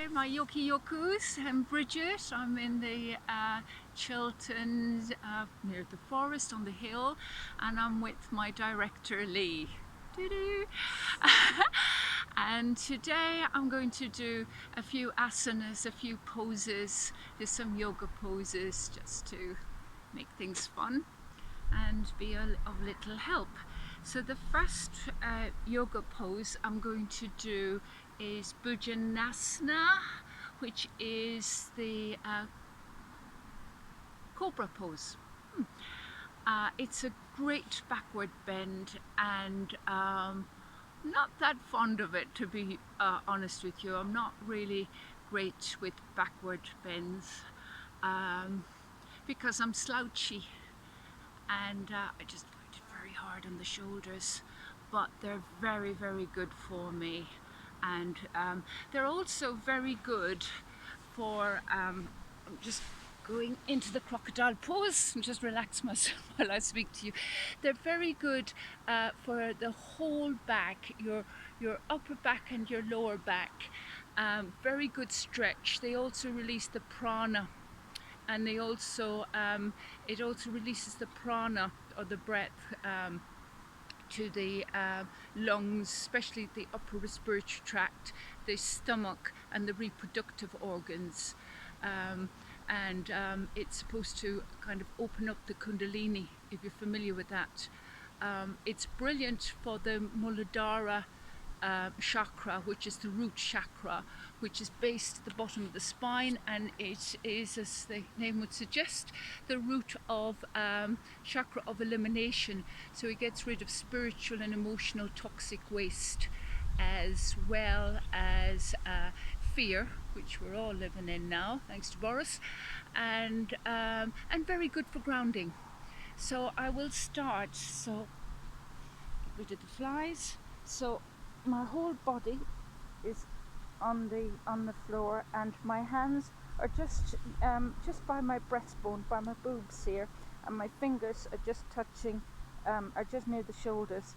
Hi, my Yoki Yokus. I'm Bridget. I'm in the Chiltern, near the forest on the hill, and I'm with my director Lee. Doo-doo. And today I'm going to do a few asanas, a few poses, just some yoga poses, just to make things fun and be of little help. So the first yoga pose I'm going to do is Bhujanasana, which is the Cobra pose. It's a great backward bend, and not that fond of it, to be honest with you. I'm not really great with backward bends because I'm slouchy, and I just find it very hard on the shoulders, but they're very, very good for me. And they're also very good for, I'm just going into the crocodile pose and just relax myself while I speak to you. They're very good for the whole back, your upper back and your lower back. Very good stretch. They also release the prana, and they also it also releases the prana, or the breath, to the lungs, especially the upper respiratory tract, the stomach and the reproductive organs, and it's supposed to kind of open up the kundalini, if you're familiar with that. It's brilliant for the Muladhara chakra, which is the root chakra, which is based at the bottom of the spine, and it is, as the name would suggest, the root of chakra of elimination. So it gets rid of spiritual and emotional toxic waste, as well as fear, which we're all living in now, thanks to Boris, and very good for grounding. So I will start. So get rid of the flies. So my whole body is on the floor, and my hands are just by my breastbone, by my boobs here, and my fingers are just touching, are just near the shoulders.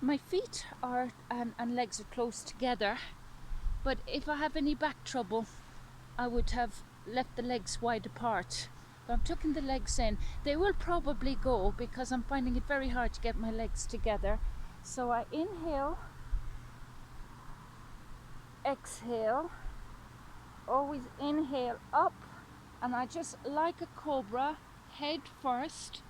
My feet are and legs are close together, but if I have any back trouble, I would have left the legs wide apart. But I'm tucking the legs in. They will probably go because I'm finding it very hard to get my legs together. So I inhale, exhale, always inhale up, and I just, like a cobra, head first,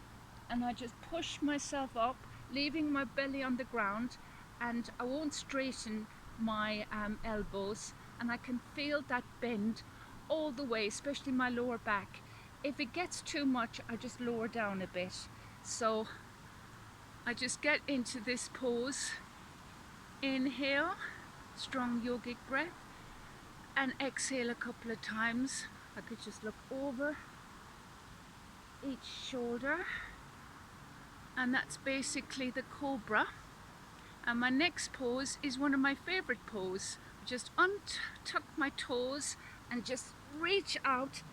and I just push myself up, leaving my belly on the ground, and I won't straighten my elbows, and I can feel that bend all the way, especially my lower back. If it gets too much, I just lower down a bit. So I just get into this pose, inhale, strong yogic breath, and exhale a couple of times. I could just look over each shoulder, and that's basically the cobra. And my next pose is one of my favorite poses. Just untuck my toes and just reach out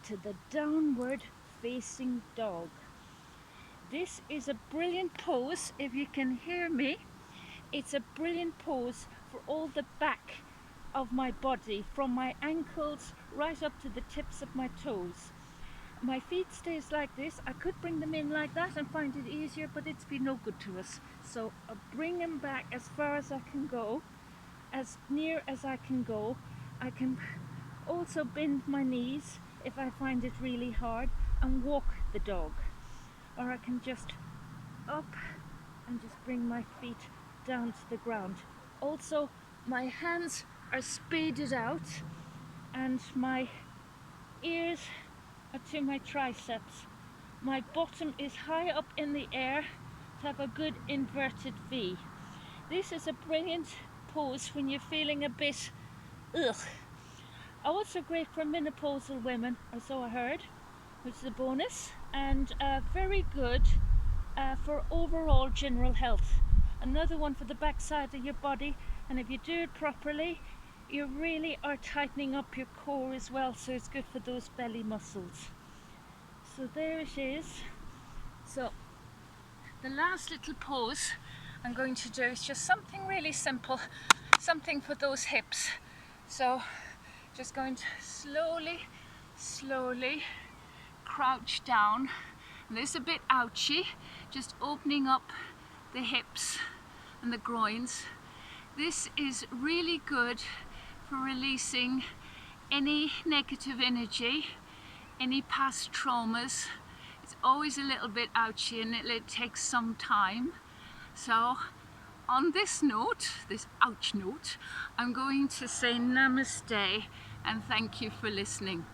to the downward facing dog. This is a brilliant pose, if you can hear me. It's a brilliant pose for all the back of my body, from my ankles right up to the tips of my toes. My feet stays like this. I could bring them in like that and find it easier, but it's been no good to us. So I'll bring them back as far as I can go, as near as I can go. I can also bend my knees if I find it really hard, and walk the dog. Or I can just up and just bring my feet down to the ground. Also, my hands are spaded out, and my ears are to my triceps. My bottom is high up in the air to have a good inverted V. This is a brilliant pose when you're feeling a bit ugh. Also great for menopausal women, or so I heard, which is a bonus, and very good for overall general health. Another one for the back side of your body, and if you do it properly, you really are tightening up your core as well, so it's good for those belly muscles. So there it is. So the last little pose I'm going to do is just something really simple, something for those hips. So Just going to slowly crouch down. And this is a bit ouchy, just opening up the hips and the groins. This is really good for releasing any negative energy, any past traumas. It's always a little bit ouchy and it takes some time. So on this note, this ouch note, I'm going to say namaste and thank you for listening.